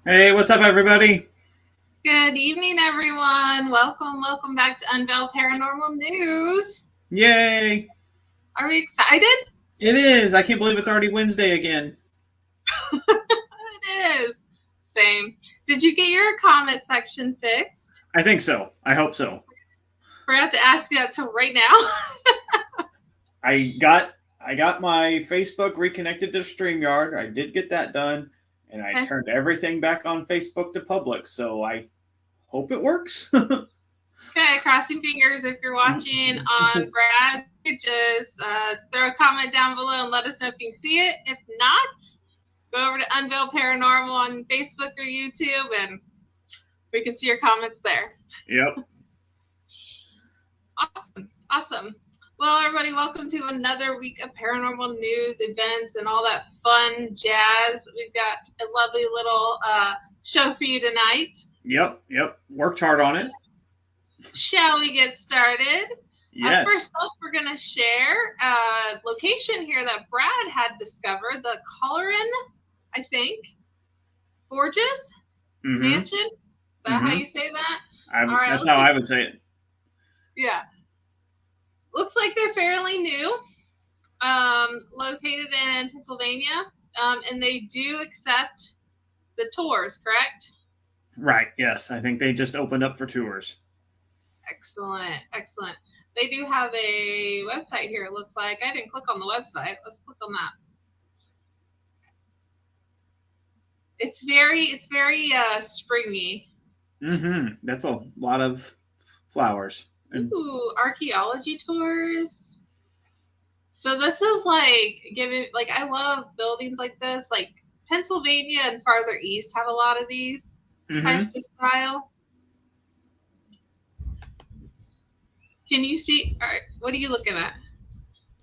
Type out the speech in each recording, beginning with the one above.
Hey, what's up, everybody? Good evening, everyone. Welcome back to Unveil Paranormal News. Yay! Are we excited? It is. I can't believe it's already Wednesday again. It is. Same. Did you get your comment section fixed? I think so. I hope so. Forgot to ask you that till right now. I got my Facebook reconnected to StreamYard. I did get that done, and I Okay. turned everything back on Facebook to public. So I hope it works. Okay, crossing fingers if you're watching on Brad's pages. Throw a comment down below and let us know if you can see it. If not, go over to Unveil Paranormal on Facebook or YouTube and we can see your comments there. Yep. Awesome. Well, everybody, welcome to another week of paranormal news, events, and all that fun jazz. We've got a lovely little show for you tonight. Yep. Worked hard on it. Shall we get started? Yes. First off, we're going to share a location here that Brad had discovered, the Colorin, I think, Forges Mansion. Is that how you say that? All right, that's how I would say it. Yeah. Looks like they're fairly new, located in Pennsylvania, and they do accept the tours, correct? Right, yes. I think they just opened up for tours. Excellent. They do have a website here, it looks like. I didn't click on the website. Let's click on that. It's very springy. That's a lot of flowers. Ooh, archaeology tours. So this is like I love buildings like this. Like Pennsylvania and farther east have a lot of these types of style. Can you see? All right, what are you looking at?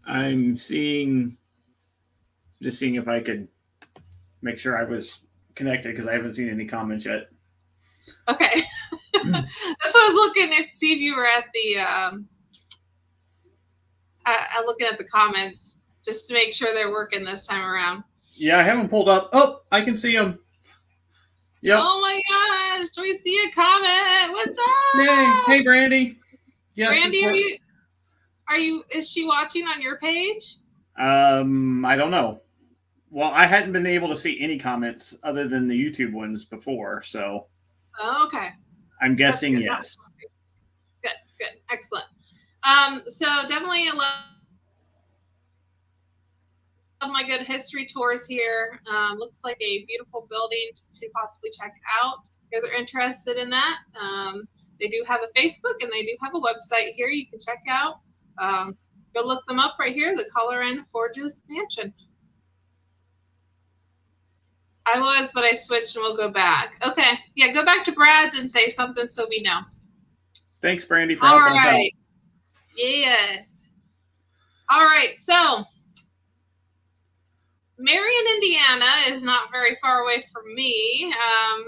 I'm just seeing if I could make sure I was connected because I haven't seen any comments yet. Okay. That's what I was looking to see if you were at the looking at the comments just to make sure they're working this time around. Yeah, I haven't pulled up. Oh, I can see them. Yep. Oh my gosh, we see a comment. What's up? Hey, Brandy. Yes, Brandy, is she watching on your page? I don't know. Well, I hadn't been able to see any comments other than the YouTube ones before, so. Oh, okay. I'm guessing yes. Good. Excellent. So definitely I love my good history tours here. Looks like a beautiful building to possibly check out. If you guys are interested in that, they do have a Facebook and they do have a website here you can check out. Go look them up right here, the Colorin Forges Mansion. I was, but I switched and we'll go back. Okay. Yeah, go back to Brad's and say something so we know. Thanks, Brandy, for helping us out. Yes. All right. So, Marion, Indiana is not very far away from me.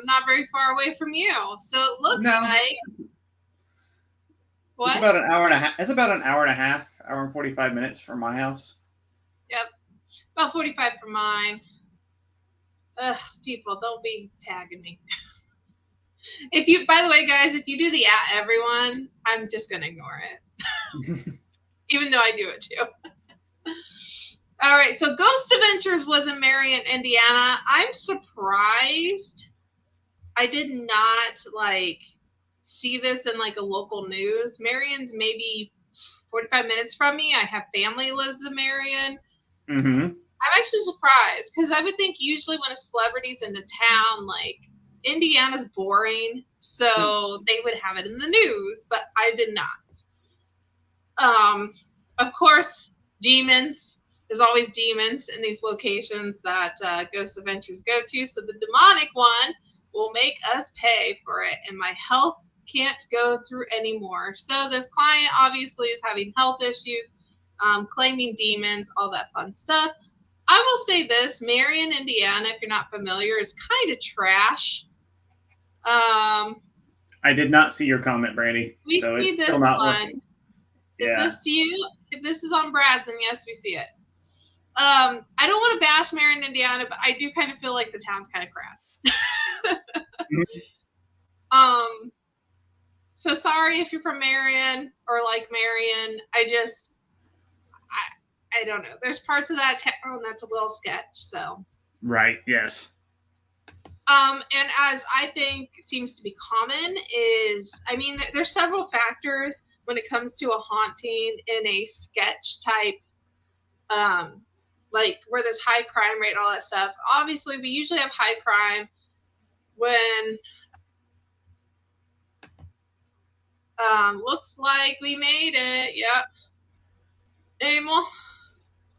Not very far away from you. So it looks like. What? It's about an hour and a half. It's about an hour and a half, hour and 45 minutes from my house. Yep. About 45 from mine. Ugh, people, don't be tagging me. By the way, guys, if you do the @ everyone, I'm just going to ignore it. Even though I do it too. All right, so Ghost Adventures was in Marion, Indiana. I'm surprised I did not, see this in, a local news. Marion's maybe 45 minutes from me. I have family lives in Marion. I'm actually surprised because I would think usually when a celebrity's into town, Indiana's boring, so they would have it in the news, but I did not. Of course, demons. There's always demons in these locations that Ghost Adventures go to, so the demonic one will make us pay for it, and my health can't go through anymore. So this client obviously is having health issues, claiming demons, all that fun stuff. I will say this, Marion, Indiana, if you're not familiar, is kind of trash. I did not see your comment, Brandy. We see this one. Is this you? If this is on Brad's, then yes, we see it. I don't want to bash Marion, Indiana, but I do kind of feel like the town's kind of crap. So sorry if you're from Marion or like Marion. I don't know. There's parts of that town that's a little sketch. So Right. Yes. and as I think seems to be common is, I mean, there's several factors when it comes to a haunting in a sketch type, like where there's high crime rate, all that stuff. Obviously, we usually have high crime when looks like we made it. Yep. Emil,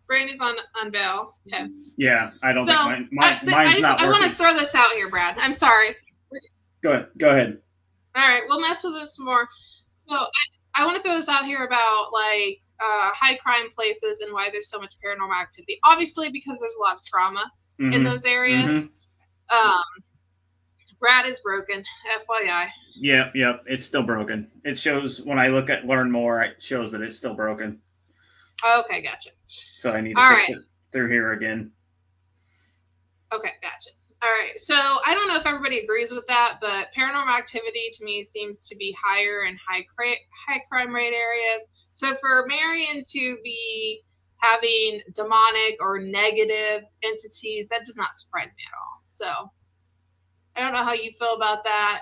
Brandy's on Unveil. Okay. Yeah, I don't So, think mine's not I working. want to throw this out here, Brad. I'm sorry. Go ahead. All right, we'll mess with this more. So I want to throw this out here about like high crime places and why there's so much paranormal activity. Obviously, because there's a lot of trauma in those areas. Brad is broken, FYI. Yep, it's still broken. It shows when I learn more, it shows that it's still broken. Okay, gotcha. So I need to fix it through here again. Okay, gotcha. All right, so I don't know if everybody agrees with that, but paranormal activity to me seems to be higher in high crime rate areas. So for Marion to be having demonic or negative entities, that does not surprise me at all. So I don't know how you feel about that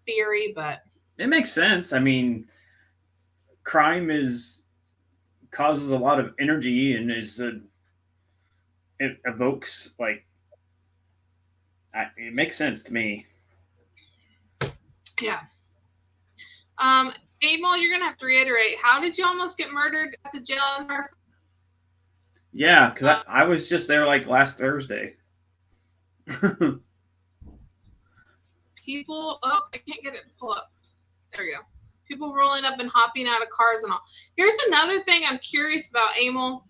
theory, but it makes sense. I mean, crime causes a lot of energy and it evokes like. It makes sense to me. Yeah. Emil, you're gonna have to reiterate. How did you almost get murdered at the jail in Hartford? Yeah, because I was just there like last Thursday. People, I can't get it to pull up. There we go. People rolling up and hopping out of cars and all. Here's another thing I'm curious about, Emil,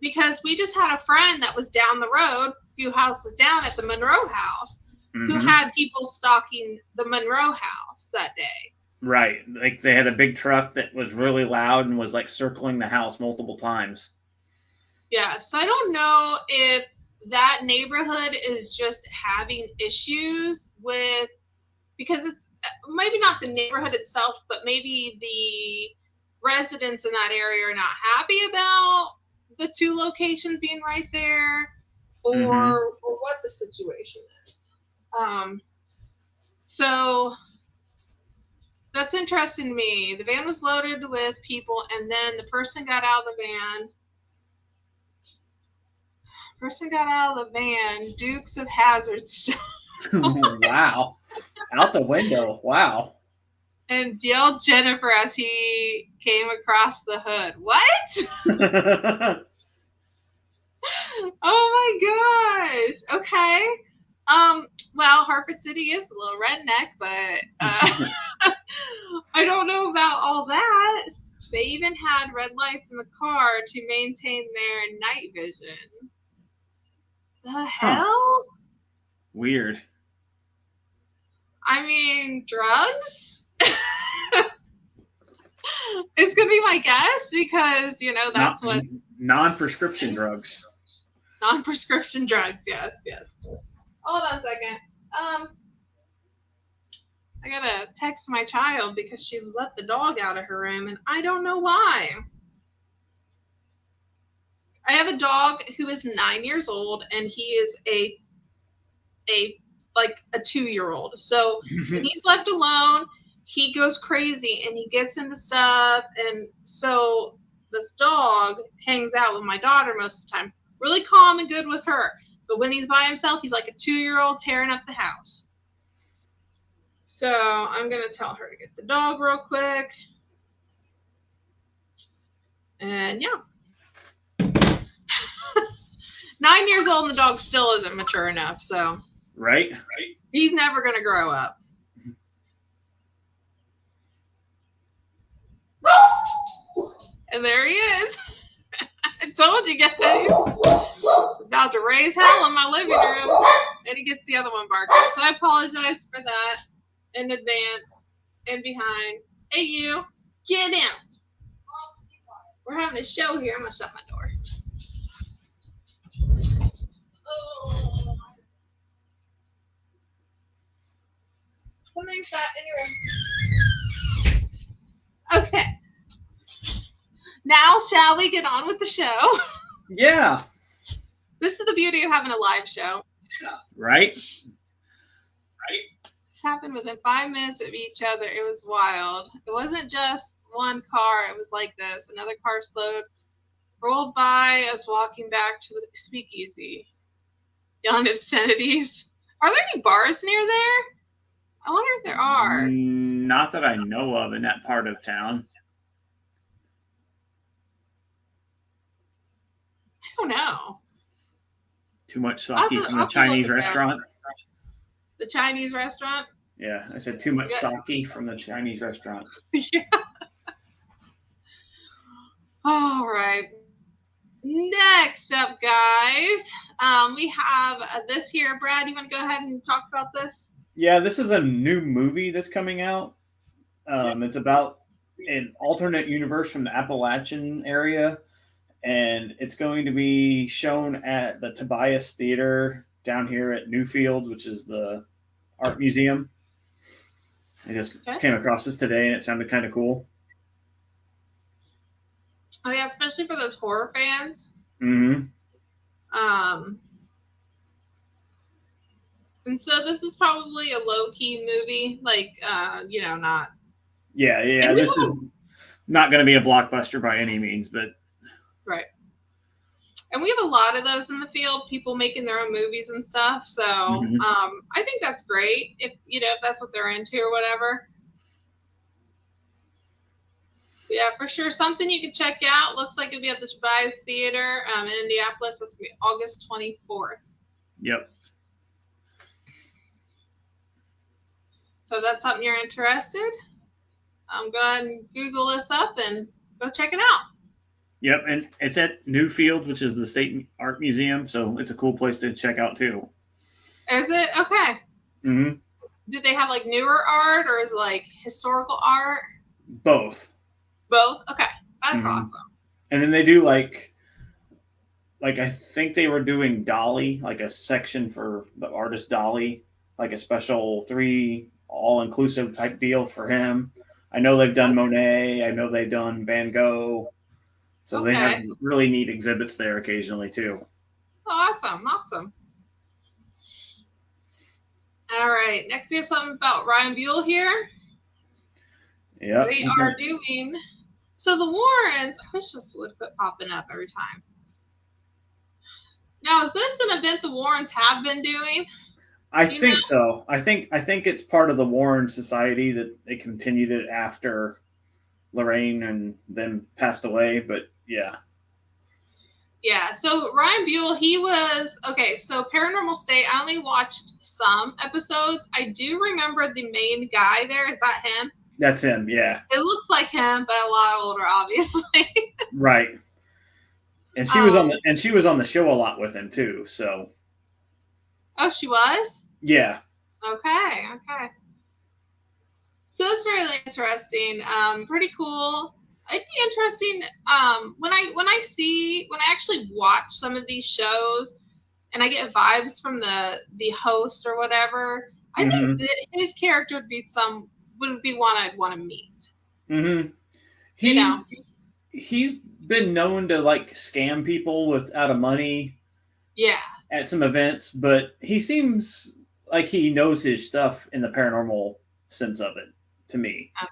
because we just had a friend that was down the road, a few houses down at the Monroe house, who had people stalking the Monroe house that day. Right. Like they had a big truck that was really loud and was like circling the house multiple times. Yeah, so I don't know if that neighborhood is just having issues with, because it's maybe not the neighborhood itself, but maybe the residents in that area are not happy about the two locations being right there, or what the situation is. So that's interesting to me. The van was loaded with people, and then the person got out of the van. Dukes of Hazzard stuff. Wow. Out the window. Wow. And yelled Jennifer as he came across the hood. What? Oh my gosh. Okay. Well, Hartford City is a little redneck, but I don't know about all that. They even had red lights in the car to maintain their night vision. The hell? Weird. I mean, drugs? It's going to be my guess because, that's what... Non-prescription drugs. Non-prescription drugs, yes. Hold on a second. I gotta text my child because she let the dog out of her room, and I don't know why. I have a dog who is 9 years old, and he is a 2-year-old. So when he's left alone, he goes crazy and he gets into stuff. And so this dog hangs out with my daughter most of the time. Really calm and good with her. But when he's by himself, he's like a 2-year-old tearing up the house. So I'm going to tell her to get the dog real quick. And yeah. 9 years old and the dog still isn't mature enough. So Right. He's never going to grow up. And there he is. I told you guys. About to raise hell in my living room. And he gets the other one barking. So I apologize for that in advance and behind. Hey, you. Get in. We're having a show here. I'm going to shut my door. use that anyway. Okay. Now, shall we get on with the show? Yeah. This is the beauty of having a live show. Right? This happened within 5 minutes of each other. It was wild. It wasn't just one car. It was like this. Another car slowed, rolled by. I was walking back to the speakeasy, yelling obscenities. Are there any bars near there? I wonder if there are. Not that I know of in that part of town. I don't know. Too much sake from the Chinese restaurant. The Chinese restaurant? Yeah, I said too much sake from the Chinese restaurant. Yeah. All right. Next up, guys, we have this here. Brad, you want to go ahead and talk about this? Yeah, this is a new movie that's coming out. It's about an alternate universe from the Appalachian area, and it's going to be shown at the Tobias Theater down here at Newfields, which is the art museum. I just came across this today, and it sounded kind of cool. Oh yeah, especially for those horror fans. Mm-hmm. And so this is probably a low-key movie, like not. Yeah. This is not going to be a blockbuster by any means, but right. And we have a lot of those in the field, people making their own movies and stuff. So I think that's great if that's what they're into or whatever. Yeah, for sure. Something you can check out. Looks like it'll be at the Tobias Theater in Indianapolis. That's going to be August 24th. Yep. So if that's something you're interested, go ahead and Google this up and go check it out. Yep, and it's at Newfield, which is the State Art Museum, so it's a cool place to check out too. Is it? Okay. Mm-hmm. Do they have like newer art or is it like historical art? Both. Both? Okay. That's awesome. And then they do like I think they were doing Dolly, like a section for the artist Dolly, like a special 3 all-inclusive type deal for him. I know they've done Monet. I know they've done Van Gogh. So they have really neat exhibits there occasionally too. Oh, awesome. All right. Next we have something about Ryan Buell here. Yeah. They are doing... So the Warrens... I wish this would quit popping up every time. Now, is this an event the Warrens have been doing? I think so. I think it's part of the Warren Society that they continued it after Lorraine and then passed away, but yeah. Yeah, so Ryan Buell, he was, so Paranormal State, I only watched some episodes. I do remember the main guy there. Is that him? That's him, yeah. It looks like him, but a lot older, obviously. Right. And she was on the show a lot with him too, so. Oh, she was? Yeah. Okay. So that's really interesting. Pretty cool. It'd be interesting when I actually watch some of these shows and I get vibes from the host or whatever. I think that his character would be one I'd want to meet. Mm-hmm. He's been known to like scam people out of money. Yeah. At some events, but he seems like he knows his stuff in the paranormal sense of it, to me. Okay.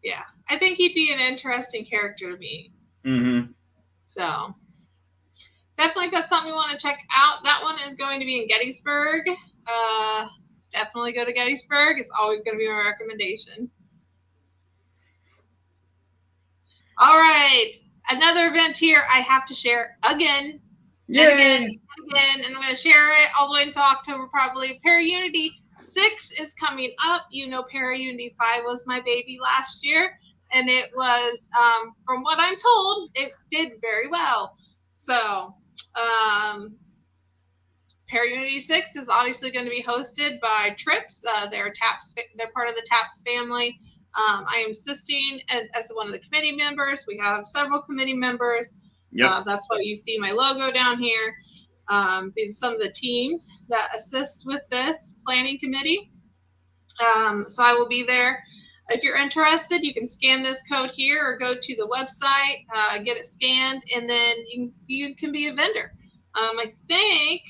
Yeah, I think he'd be an interesting character to meet. Mm-hmm. So, definitely that's something we want to check out. That one is going to be in Gettysburg. Definitely go to Gettysburg. It's always going to be my recommendation. All right, another event here I have to share again. Yay! And I'm going to share it all the way until October probably. Paraunity 6 is coming up. Paraunity 5 was my baby last year, and it was, from what I'm told, it did very well. So, Paraunity 6 is obviously going to be hosted by Trips. They're part of the TAPS family. I am assisting as one of the committee members. We have several committee members. Yep. That's why you see my logo down here. These are some of the teams that assist with this planning committee. So I will be there. If you're interested, you can scan this code here or go to the website, get it scanned, and then you can be a vendor. I think,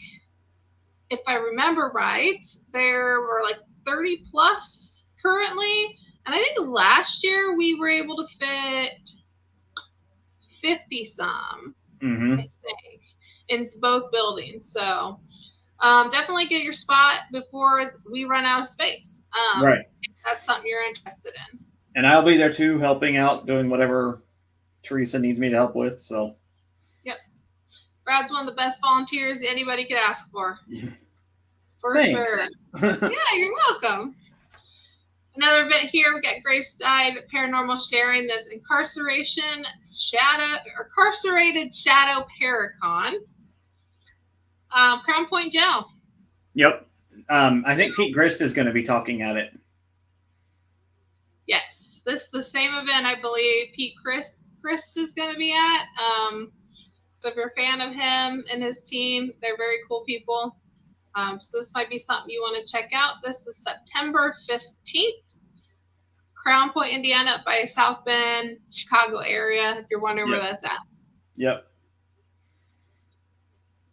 if I remember right, there were like 30 plus currently. And I think last year we were able to fit 50 some, Mm-hmm. I think, in both buildings. So definitely get your spot before we run out of space. Right. If that's something you're interested in. And I'll be there too, helping out, doing whatever Teresa needs me to help with. So. Yep. Brad's one of the best volunteers anybody could ask for. For Thanks. sure. Yeah, you're welcome. Another bit here, we got Graveside Paranormal sharing this incarcerated shadow paracon. Crown Point Jail. Yep. I think Pete Grist is going to be talking at it. Yes, this is the same event I believe Pete Grist is going to be at. So if you're a fan of him and his team, they're very cool people. So this might be something you want to check out. This is September 15th. Crown Point, Indiana, up by South Bend, Chicago area, if you're wondering where that's at. Yep.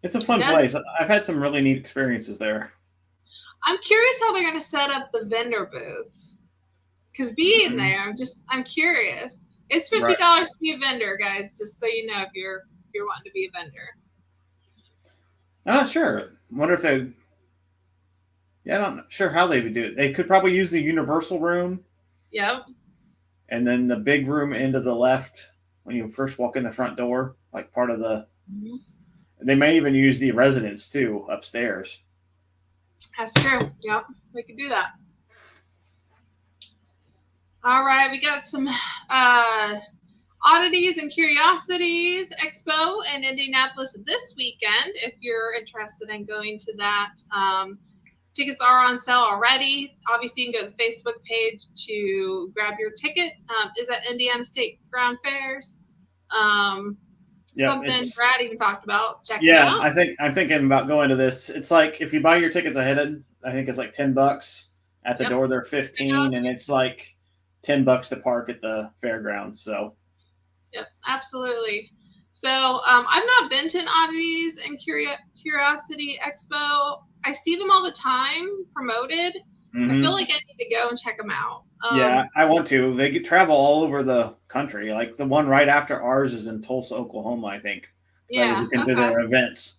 It's a fun place. I've had some really neat experiences there. I'm curious how they're going to set up the vendor booths. Because being there, I'm curious. It's $50 to be a vendor, guys, just so you know if you're wanting to be a vendor. I'm not sure. Wonder if they. Yeah, I'm not sure how they would do it. They could probably use the universal room. Yep. And then the big room into the left when you first walk in the front door, like part of the. Mm-hmm. They may even use the residence too upstairs. That's true. Yep, we could do that. All right, we got some Oddities and Curiosities Expo in Indianapolis this weekend. If you're interested in going to that, tickets are on sale already. Obviously, you can go to the Facebook page to grab your ticket. Is at Indiana State Ground Fairs. Something Brad even talked about. Check it out. Yeah, I'm thinking about going to this. It's like if you buy your tickets ahead, I think it's like $10. At the door, they're $15, and it's like $10 to park at the fairgrounds. So. Yep, absolutely. So I've not been to an Oddities and Curiosity Expo. I see them all the time promoted. Mm-hmm. I feel like I need to go and check them out. Yeah, I want to. They travel all over the country. Like the one right after ours is in Tulsa, Oklahoma, I think. Yeah, into their events.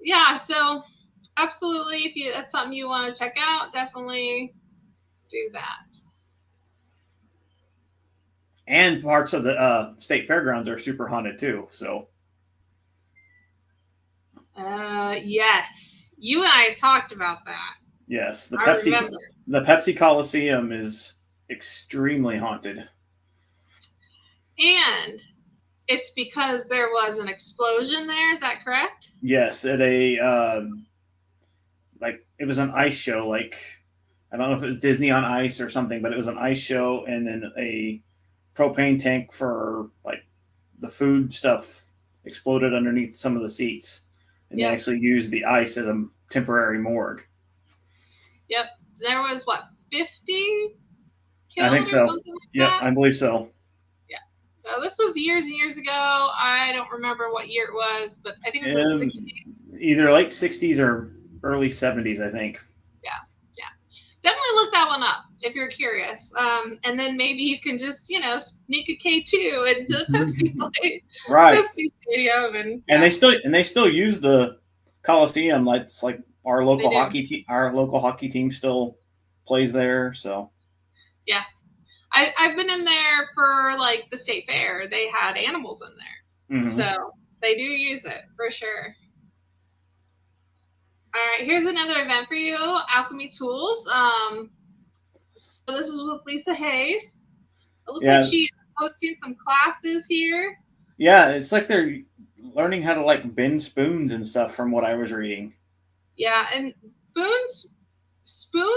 Yeah, so absolutely, if that's something you want to check out, definitely do that. And parts of the state fairgrounds are super haunted too. So. Yes, you and I talked about that. Yes, the Pepsi Coliseum is extremely haunted. And it's because there was an explosion there. Is that correct? Yes, at a it was an ice show. Like I don't know if it was Disney on Ice or something, but it was an ice show, and then a propane tank for like the food stuff exploded underneath some of the seats, and they actually used the ice as a temporary morgue. Yep. There was, 50 killed? I think so. Or something like that? I believe so. Yeah. So this was years and years ago. I don't remember what year it was, but I think it was the 60s. Either late 60s or early 70s, I think. Yeah. Definitely look that one up if you're curious. And then maybe you can just, sneak a K2 into the Pepsi Pepsi Stadium. And they still use the Coliseum. It's like our local hockey team still plays there. So yeah, I've been in there for like the state fair. They had animals in there, so they do use it for sure. All right, here's another event for you, Alchemy Tools. So this is with Lisa Hayes. It looks like she's hosting some classes here. Yeah, it's like they're learning how to like bend spoons and stuff from what I was reading. Yeah, and spoon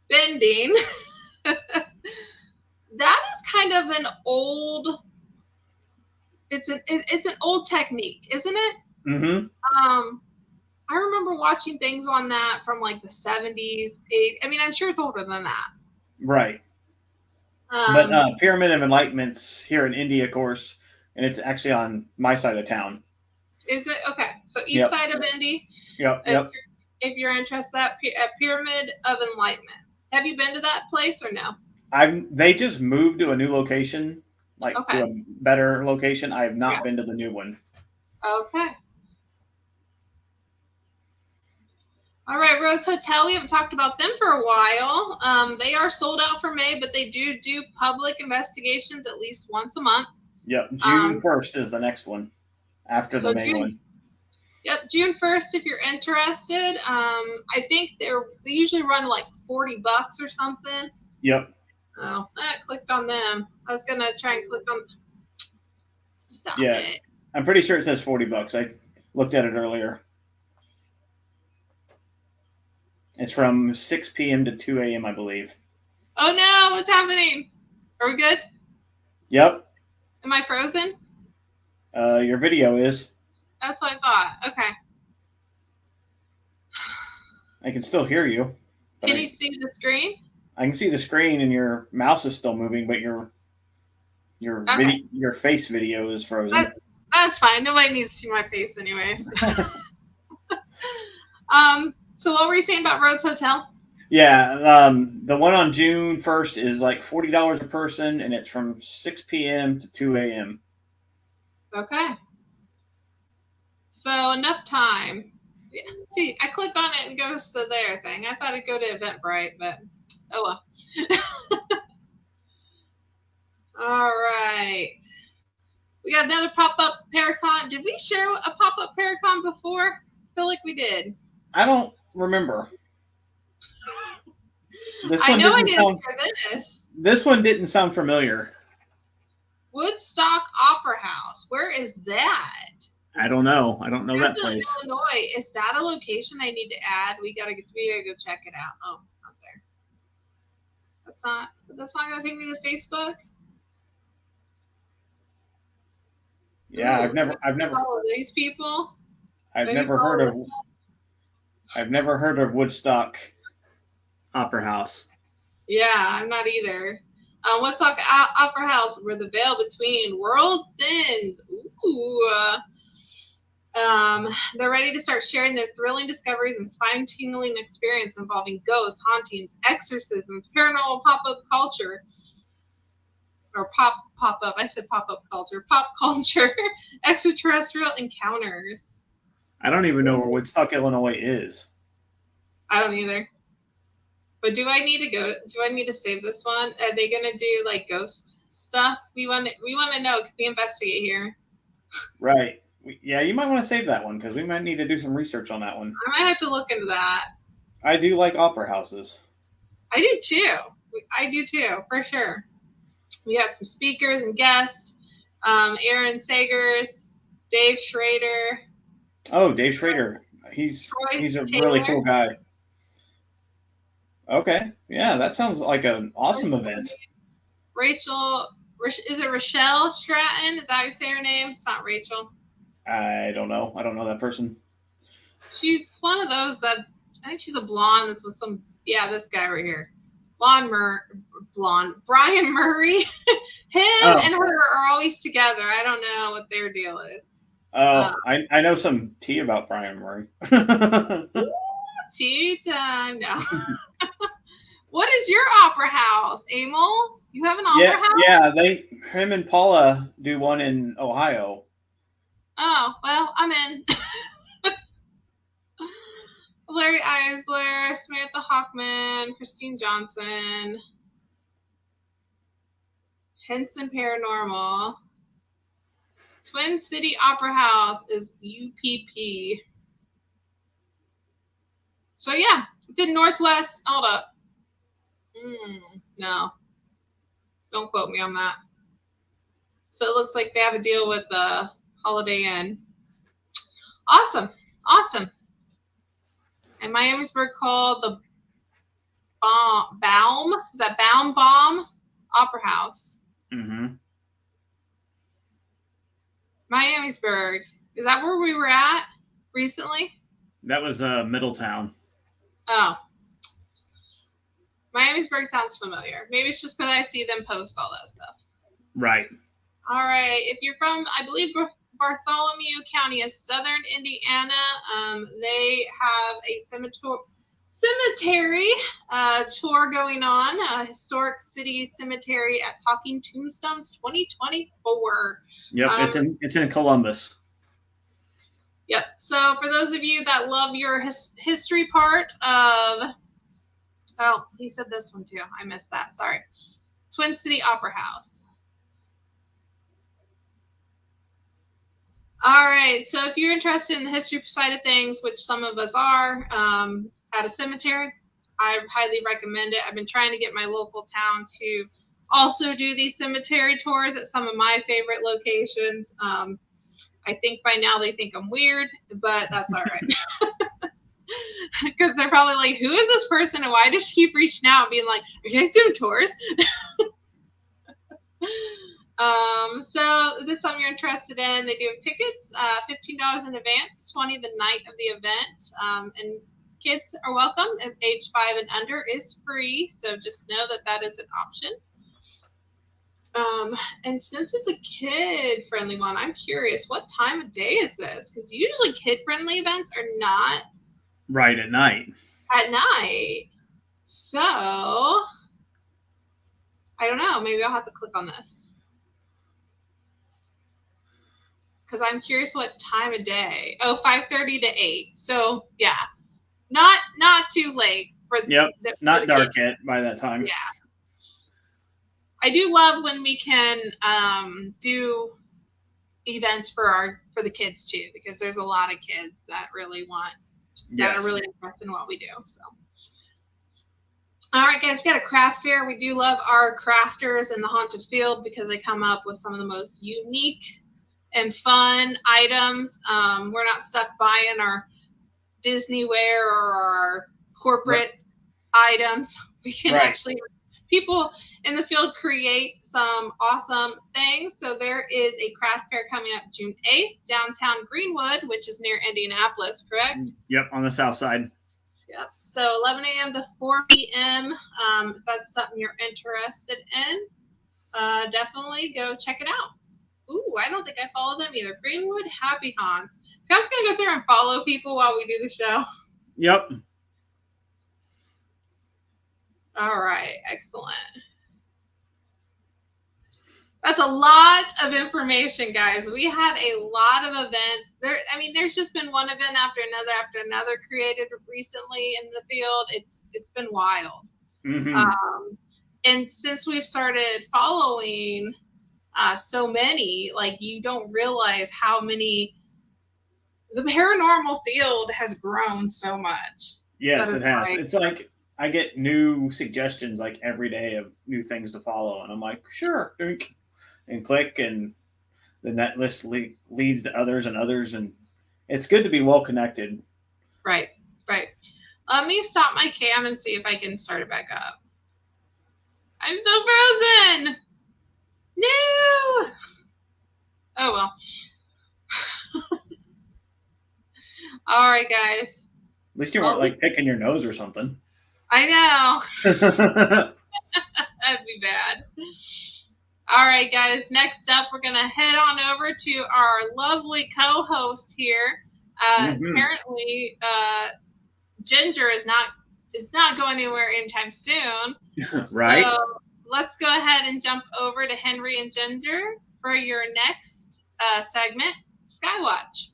bending. That is kind of an old. It's an old technique, isn't it? Mm-hmm. I remember watching things on that from like the 70s, 80s. I mean, I'm sure it's older than that. Right. But Um, Pyramid of Enlightenment's here in India, of course, and it's actually on my side of town. is it okay? So east Yep. side of Indy. Yep. If Yep. if you're interested, at Pyramid of Enlightenment. Have you been to that place or no? They just moved to a new location, like to Okay. a better location. I have Yeah. not been to the new one. Okay. All right, Rhodes Hotel. We haven't talked about them for a while. They are sold out for May, but they do public investigations at least once a month. Yep. June Um, 1st is the next one after the so May June, one. yep, June 1st if you're interested. I think they usually run like $40 or something. Yep. Oh, I clicked on them. I was gonna try and click on. Stop Yeah. it. I'm pretty sure it says $40. I looked at it earlier. It's from 6 p.m. to 2 a.m., I believe. Oh no, what's happening? Are we good? Yep. Am I frozen? Your video is. That's what I thought. Okay. I can still hear you. Can you see the screen? I can see the screen and your mouse is still moving, but Okay. your face video is frozen. That's fine. Nobody needs to see my face anyways. So what were you saying about Rhodes Hotel? Yeah, the one on June 1st is like $40 a person, and it's from 6 p.m. to 2 a.m. Okay. So enough time. Yeah. See, I click on it and it goes to their thing. I thought it'd go to Eventbrite, but oh well. All right. We got another pop-up Paracon. Did we share a pop-up Paracon before? I feel like we did. I don't remember. I know I didn't share this. This one didn't sound familiar. Woodstock Opera House. Where is that? I don't know. I don't know that place. Illinois. Is that a location I need to add? We gotta go check it out. Oh, not there. That's not gonna take me to Facebook. Yeah, Ooh, I've never follow these people. I've never heard of Woodstock Opera House. Yeah, I'm not either. Woodstock Opera House, where the veil between world thins. Ooh. They're ready to start sharing their thrilling discoveries and spine-tingling experience involving ghosts, hauntings, exorcisms, paranormal pop-up culture, or pop-up. I said pop-up culture. Pop culture, extraterrestrial encounters. I don't even know where Woodstock, Illinois is. I don't either. But do I need to save this one? Are they gonna do like ghost stuff? We want to know. Can we investigate here? Right. Yeah, you might want to save that one because we might need to do some research on that one. I might have to look into that. I do like opera houses. I do too, for sure. We have some speakers and guests. Aaron Sagers, Dave Schrader. Oh, Dave Schrader. He's a really cool guy. Okay. Yeah, that sounds like an awesome event. Rachel, is it Rochelle Stratton? Is that how you say her name? It's not Rachel. I don't know. I don't know that person. She's one of those that I think she's a blonde. That's with some. Yeah, this guy right here. Blonde. Brian Murray. Him and her are always together. I don't know what their deal is. I know some tea about Brian Murray. Tea time. No. What is your opera house, Emil? You have an opera house? Yeah, him and Paula do one in Ohio. Oh, well, I'm in. Larry Eisler, Samantha Hoffman, Christine Johnson, Henson Paranormal. Twin City Opera House is UPP. So yeah, it's in Northwest. Hold up. No. Don't quote me on that. So it looks like they have a deal with the Holiday Inn. Awesome. And Miamisburg called the Baum. Is that Baum Opera House? Mm-hmm. Miamisburg. Is that where we were at recently? That was Middletown. Oh, Miamisburg sounds familiar. Maybe it's just because I see them post all that stuff. Right. All right. If you're from, I believe, Bartholomew County is southern Indiana, they have a cemetery tour going on, a historic city cemetery at Talking Tombstones 2024. Yep, it's in Columbus. Yep. So for those of you that love your history part of, oh, he said this one too. I missed that. Sorry. Twin City Opera House. All right. So if you're interested in the history side of things, which some of us are, at a cemetery, I highly recommend it. I've been trying to get my local town to also do these cemetery tours at some of my favorite locations. I think by now they think I'm weird, but that's all right. Because they're probably like, who is this person and why does she keep reaching out and being like, are you guys doing tours? So this is something you're interested in. They do have tickets, $15 in advance, $20 the night of the event, and kids are welcome. Age 5 and under is free, so just know that that is an option. And since it's a kid-friendly one, I'm curious, what time of day is this? Because usually kid-friendly events are not right at night. At night. So, I don't know. Maybe I'll have to click on this. Because I'm curious what time of day. Oh, 5:30 to 8. So, yeah. Not too late. Not dark yet by that time. Yeah. I do love when we can do events for the kids too, because there's a lot of kids that really that are really interested in what we do. So, all right, guys, we got a craft fair. We do love our crafters in the haunted field because they come up with some of the most unique and fun items. We're not stuck buying our Disney wear or our corporate items. We can actually, people in the field create some awesome things. So there is a craft fair coming up June 8th, downtown Greenwood, which is near Indianapolis, correct? Yep, on the south side. Yep. So 11 a.m. to 4 p.m. If that's something you're interested in, definitely go check it out. Ooh, I don't think I follow them either. Greenwood Happy Haunts. So I'm just going to go through and follow people while we do the show. Yep. All right. Excellent. That's a lot of information, guys. We had a lot of events. There's just been one event after another created recently in the field. It's been wild. Mm-hmm. And since we've started following so many, like, you don't realize how many. The paranormal field has grown so much. Yes, it has. It's like I get new suggestions like every day of new things to follow, and I'm like, sure, and click, and then that list leads to others and others, and it's good to be well connected. Right. Let me stop my cam and see if I can start it back up. I'm so frozen. No. Oh well. All right, guys. At least you weren't like picking your nose or something. I know. That'd be bad. All right, guys. Next up, we're gonna head on over to our lovely co-host here. Apparently, Ginger is not going anywhere anytime soon. Right. So let's go ahead and jump over to Henry and Ginger for your next segment, Skywatch.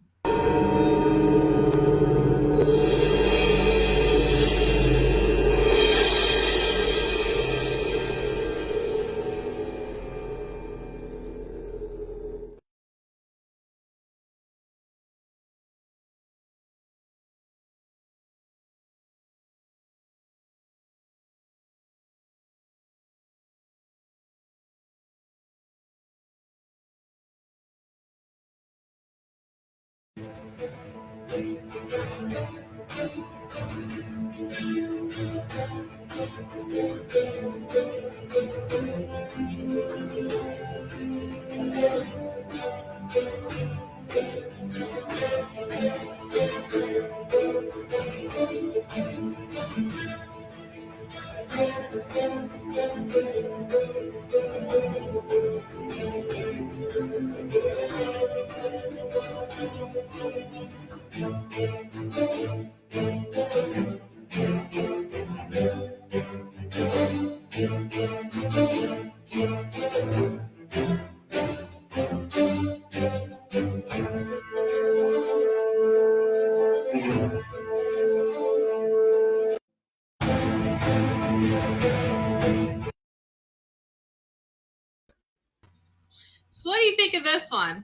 So what do you think of this one,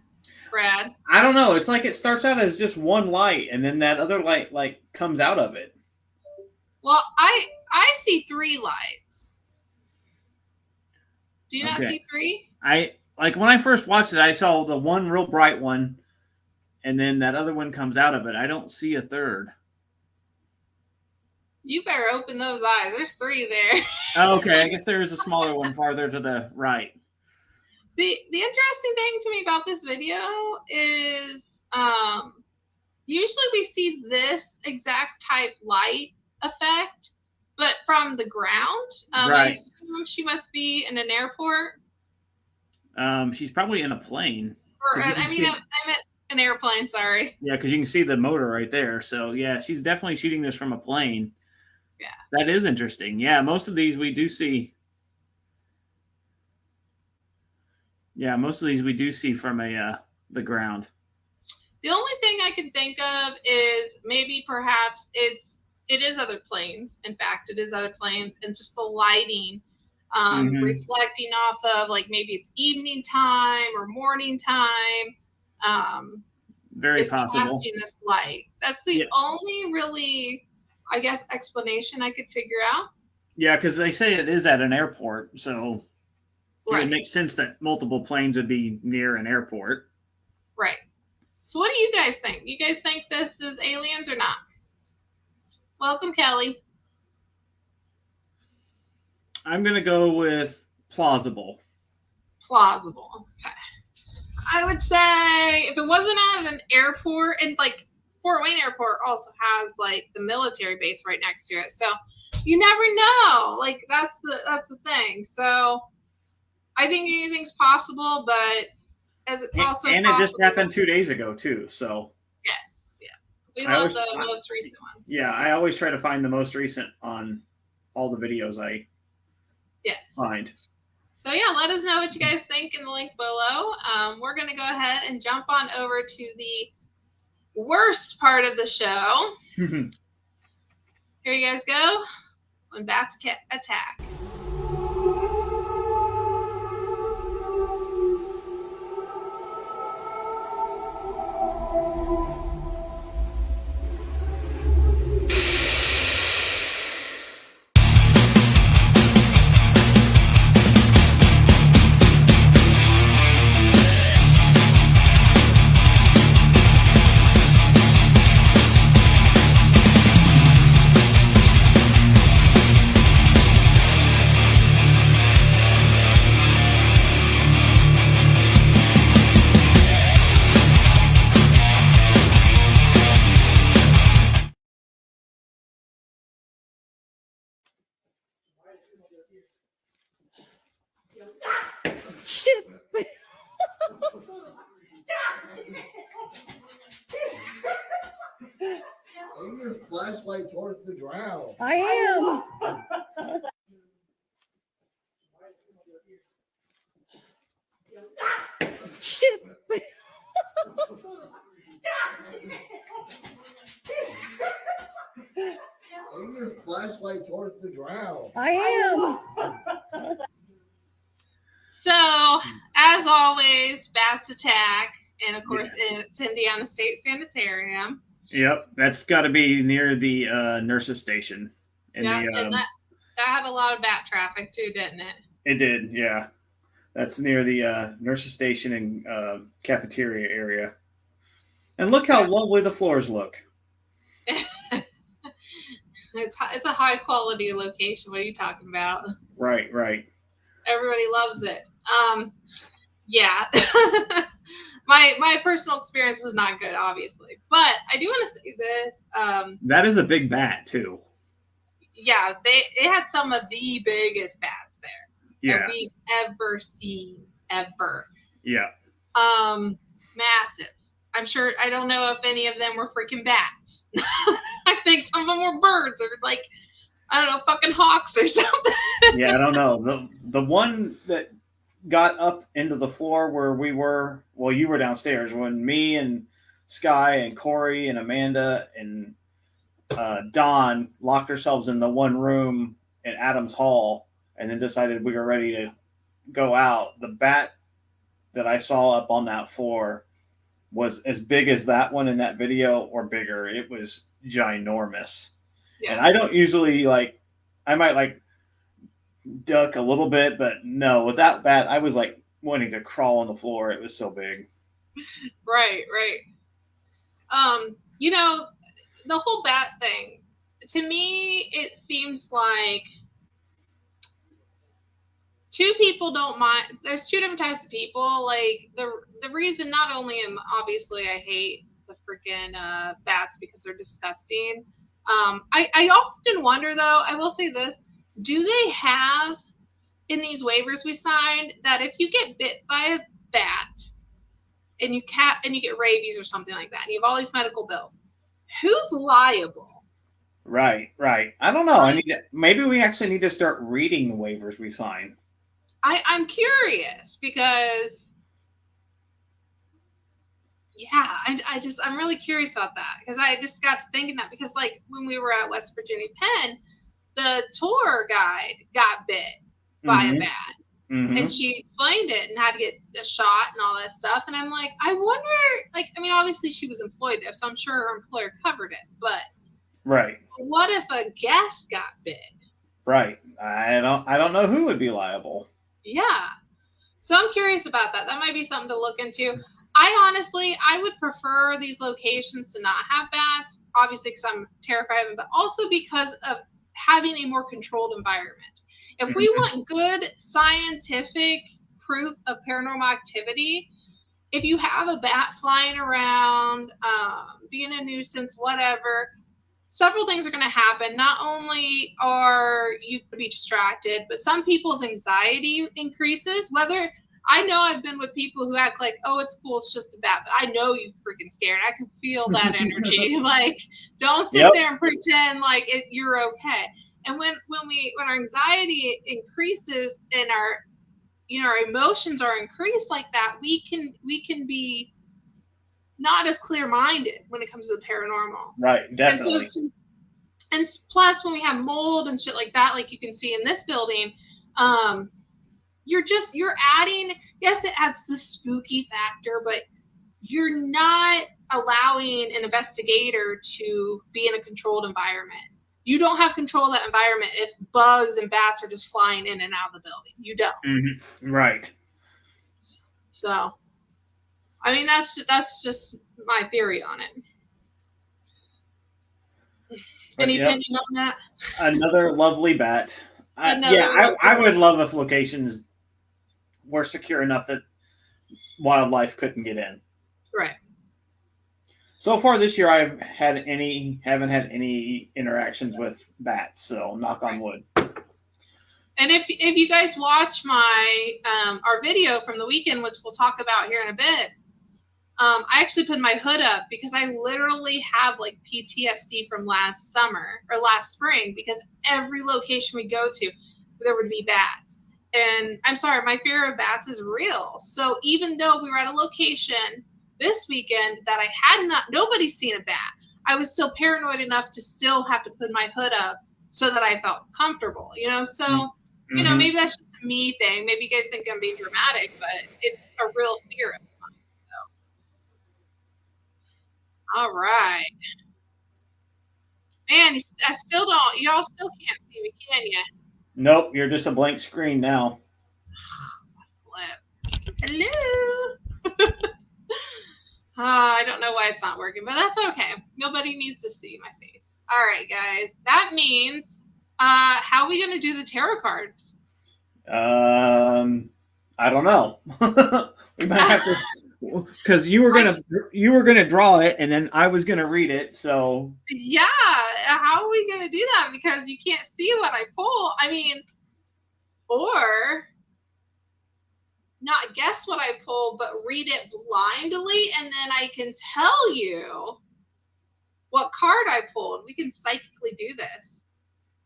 Brad? I don't know. It's like it starts out as just one light, and then that other light like comes out of it. Well, I see 3 lights. Do you not see 3? I like when I first watched it, I saw the one real bright one, and then that other one comes out of it. I don't see a third. You better open those eyes. There's 3 there. Oh, okay, I guess there is a smaller one farther to the right. The interesting thing to me about this video is usually we see this exact type light effect, but from the ground. Right. I assume she must be in an airport. She's probably in a plane. Or I meant an airplane. Sorry. Yeah, because you can see the motor right there. So yeah, she's definitely shooting this from a plane. Yeah, that is interesting. Yeah, most of these we do see. Yeah, most of these we do see from the ground. The only thing I can think of is maybe perhaps it is other planes. In fact, it is other planes, and just the lighting reflecting off of, like, maybe it's evening time or morning time. Very possible. Casting this light. That's the only really, I guess, explanation I could figure out. Yeah, because they say it is at an airport, so it would make sense that multiple planes would be near an airport. Right. So what do you guys think? You guys think this is aliens or not? Welcome, Kelly. I'm going to go with plausible. Plausible. Okay. I would say if it wasn't at an airport, and like Fort Wayne Airport also has like the military base right next to it, so you never know. Like that's the thing. So I think anything's possible, but it's also and it just happened 2 days ago too. So yes, yeah, we love the most recent ones. Yeah, I always try to find the most recent on all the videos I find. So yeah, let us know what you guys think in the link below. We're going to go ahead and jump on over to the worst part of the show. Here you guys go. When bats attack. Shit. Aim your flashlight towards the ground. I am. Shit. Aim your flashlight towards the ground. I am. So, as always, bats attack, and of course, it's Indiana State Sanitarium. Yep, that's got to be near the nurses station. And that had a lot of bat traffic too, didn't it? It did, yeah. That's near the nurses station and cafeteria area. And look how lovely the floors look. It's a high quality location. What are you talking about? Right. Everybody loves it. Yeah. My personal experience was not good, obviously, but I do want to say this. That is a big bat too. Yeah, they had some of the biggest bats there that we've ever seen, ever. Yeah. Massive. I'm sure, I don't know if any of them were freaking bats. I think some of them were birds or like, I don't know, fucking hawks or something. Yeah, I don't know. The one that got up into the floor where we were, well, you were downstairs when me and Sky and Corey and Amanda and Don locked ourselves in the one room in Adams Hall and then decided we were ready to go out. The bat that I saw up on that floor was as big as that one in that video or bigger. It was ginormous. Yeah. And I don't usually like, I might like duck a little bit, but no, with that bat, I was like wanting to crawl on the floor. It was so big. Right. You know, the whole bat thing, to me, it seems like two people don't mind. There's two different types of people. Like the reason, not only am obviously I hate the freaking bats because they're disgusting. I often wonder though. I will say this: do they have in these waivers we signed that if you get bit by a bat and you get rabies or something like that, and you have all these medical bills, who's liable? Right. I don't know. Maybe we actually need to start reading the waivers we sign. I'm curious because, yeah, I'm really curious about that because I just got to thinking that because like when we were at West Virginia Penn, the tour guide got bit by a bat. Mm-hmm. And she explained it and had to get a shot and all that stuff. And I'm like, I wonder, like, I mean, obviously she was employed there, so I'm sure her employer covered it. But right, what if a guest got bit? Right. I don't know who would be liable. Yeah. So I'm curious about that. That might be something to look into. I would prefer these locations to not have bats, obviously because I'm terrified of them, but also because of having a more controlled environment. If we want good scientific proof of paranormal activity, if you have a bat flying around, being a nuisance, whatever, several things are going to happen. Not only are you going to be distracted, but some people's anxiety increases. Whether I know I've been with people who act like, oh, it's cool, it's just a bat, but I know you freaking scared. I can feel that energy. Like, don't sit there and pretend like you're okay. And when our anxiety increases and our emotions are increased like that, we can be not as clear-minded when it comes to the paranormal. Right, definitely. And plus, when we have mold and shit like that, like you can see in this building, you're adding. Yes, it adds the spooky factor, but you're not allowing an investigator to be in a controlled environment. You don't have control of that environment if bugs and bats are just flying in and out of the building. You don't. Mm-hmm. Right. So, I mean, that's just my theory on it. Any opinion on that? Another lovely bat. I would love if locations were secure enough that wildlife couldn't get in. Right. So far this year, I haven't had any interactions with bats. So knock on wood. And if you guys watch my our video from the weekend, which we'll talk about here in a bit, I actually put my hood up because I literally have like PTSD from last summer or last spring because every location we go to, there would be bats. And I'm sorry, my fear of bats is real. So even though we were at a location this weekend that nobody's seen a bat, I was still paranoid enough to still have to put my hood up so that I felt comfortable, So, maybe that's just a me thing. Maybe you guys think I'm being dramatic, but it's a real fear of mine. So, all right. Man, y'all still can't see me, can you? Nope, you're just a blank screen now. Hello. I don't know why it's not working, but that's okay. Nobody needs to see my face. All right, guys. That means, how are we going to do the tarot cards? I don't know. We might have to, because you were gonna draw it, and then I was gonna read it. So yeah, how are we gonna do that? Because you can't see what I pull. I mean, or not guess what I pulled, but read it blindly, and then I can tell you what card I pulled. We can psychically do this.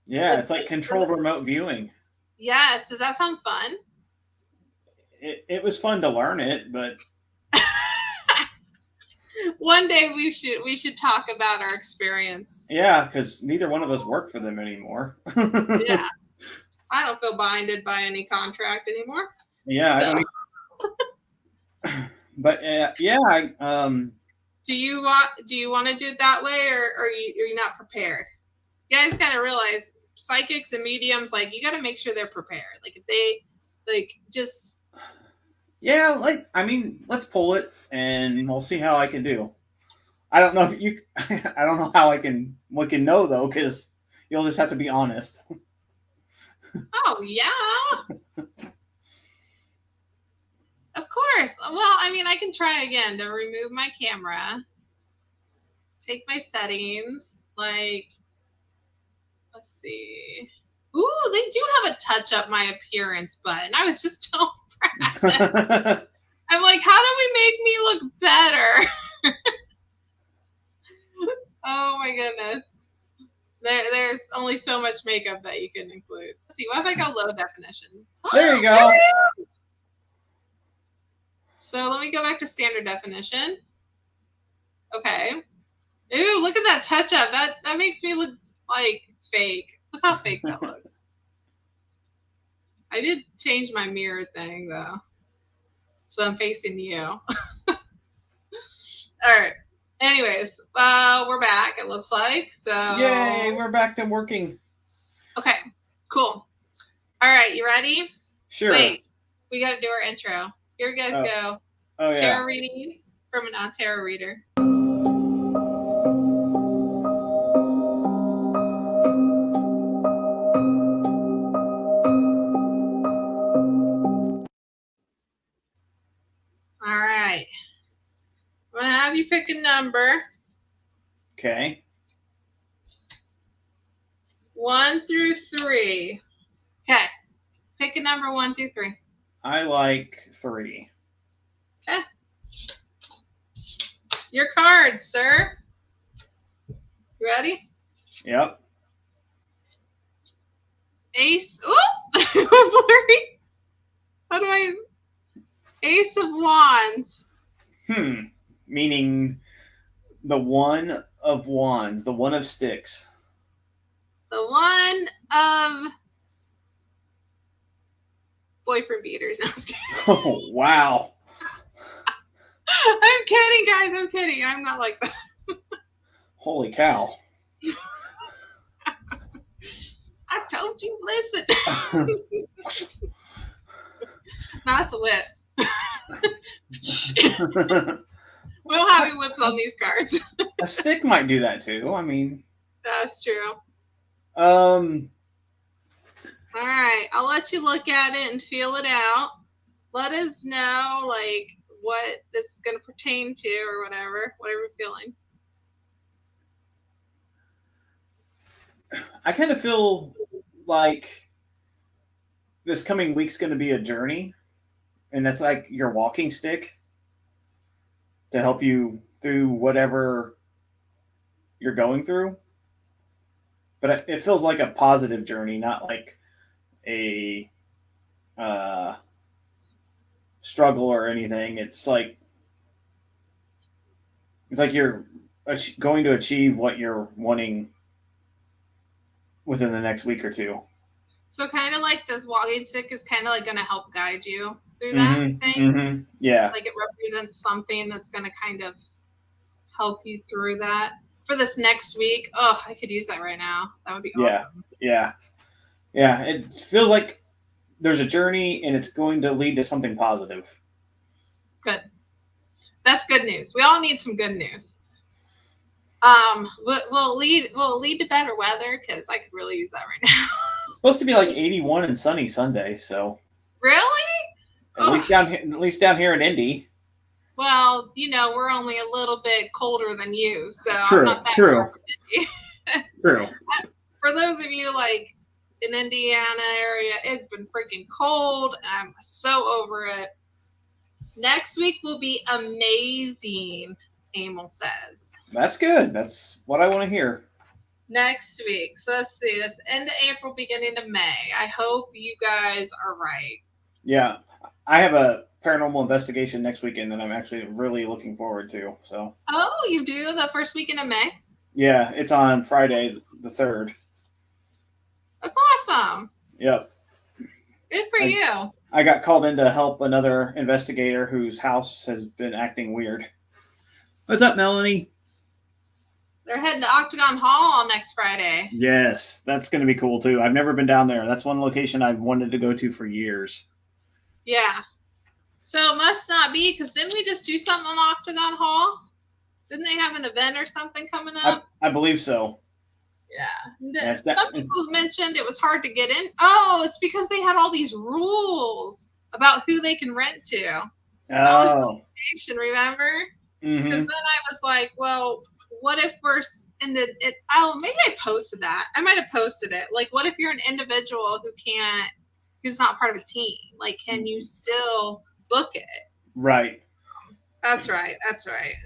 Yeah, it's like controlled remote viewing. Yes. Does that sound fun? It was fun to learn it, but one day we should talk about our experience. Yeah, because neither one of us work for them anymore. Yeah. I don't feel binded by any contract anymore. Yeah, so. I don't. But yeah, Do you want to do it that way, or are you not prepared? You guys got to realize psychics and mediums, like, you got to make sure they're prepared. Like, if they just. Yeah, let's pull it and we'll see how I can do. I don't know if you. I don't know how we can know though, because you'll just have to be honest. Oh yeah. Of course. Well, I can try again to remove my camera. Take my settings. Let's see. Ooh, they do have a touch up my appearance button. I was just telling Brad. I'm like, how do we make me look better? Oh my goodness. There's only so much makeup that you can include. Let's see, what if I go low definition? There you go. So let me go back to standard definition. Okay. Ooh, look at that touch up. That makes me look like fake. Look how fake that looks. I did change my mirror thing though. So I'm facing you. All right. Anyways, we're back, it looks like. So Yay, we're back to working. Okay, cool. All right, you ready? Sure. Wait, we got to do our intro. Here you guys go. Oh yeah. Tarot reading from a non-tarot reader. All right. I'm going to have you pick a number. Okay. 1 through 3. Okay. Pick a number 1 through 3. I like 3. Okay. Your card, sir. You ready? Yep. Ace. Ooh! Blurry. How do I... Ace of Wands. Meaning the one of wands, the one of sticks. The one of boyfriend beaters. No, I'm just kidding. Oh, wow. I'm kidding, guys. I'm kidding. I'm not like that. Holy cow. I told you, listen. That's a whip. We'll have you whips on these cards. A stick might do that too. That's true. All right, I'll let you look at it and feel it out. Let us know, what this is going to pertain to or whatever you're feeling. I kind of feel like this coming week's going to be a journey, and that's like your walking stick to help you through whatever you're going through. But it feels like a positive journey, not like a struggle or anything. It's like you're going to achieve what you're wanting within the next week or two. So kind of like this walking stick is kind of like going to help guide you through that thing. Mm-hmm. Yeah. Like it represents something that's going to kind of help you through that. For this next week, I could use that right now. That would be awesome. Yeah. It feels like there's a journey and it's going to lead to something positive. Good. That's good news. We all need some good news. Will lead to better weather because I could really use that right now. It's supposed to be like 81 and sunny Sunday, so. Really? At least down here in Indy. Well, we're only a little bit colder than you, so True. I'm not that True. far from Indy. True. For those of you in Indiana area, it's been freaking cold. I'm so over it. Next week will be amazing, Emil says. That's good. That's what I want to hear. Next week. So let's see. That's end of April, beginning of May. I hope you guys are right. Yeah. I have a paranormal investigation next weekend that I'm actually really looking forward to. So. Oh, you do the first weekend of May? Yeah, it's on Friday the 3rd. That's awesome. Yep. Good for you. I got called in to help another investigator whose house has been acting weird. What's up, Melanie? They're heading to Octagon Hall next Friday. Yes, that's going to be cool too. I've never been down there. That's one location I've wanted to go to for years. Yeah. So it must not be, because didn't we just do something on Octagon Hall? Didn't they have an event or something coming up? I believe so. Yeah. Some people mentioned it was hard to get in. Oh, it's because they had all these rules about who they can rent to. Oh. That was the location, remember? Mm-hmm. Because then I was like, well, what if we're in the... maybe I posted that. I might have posted it. Like, what if you're an individual who's not part of a team? Like, can you still book it? Right. That's right.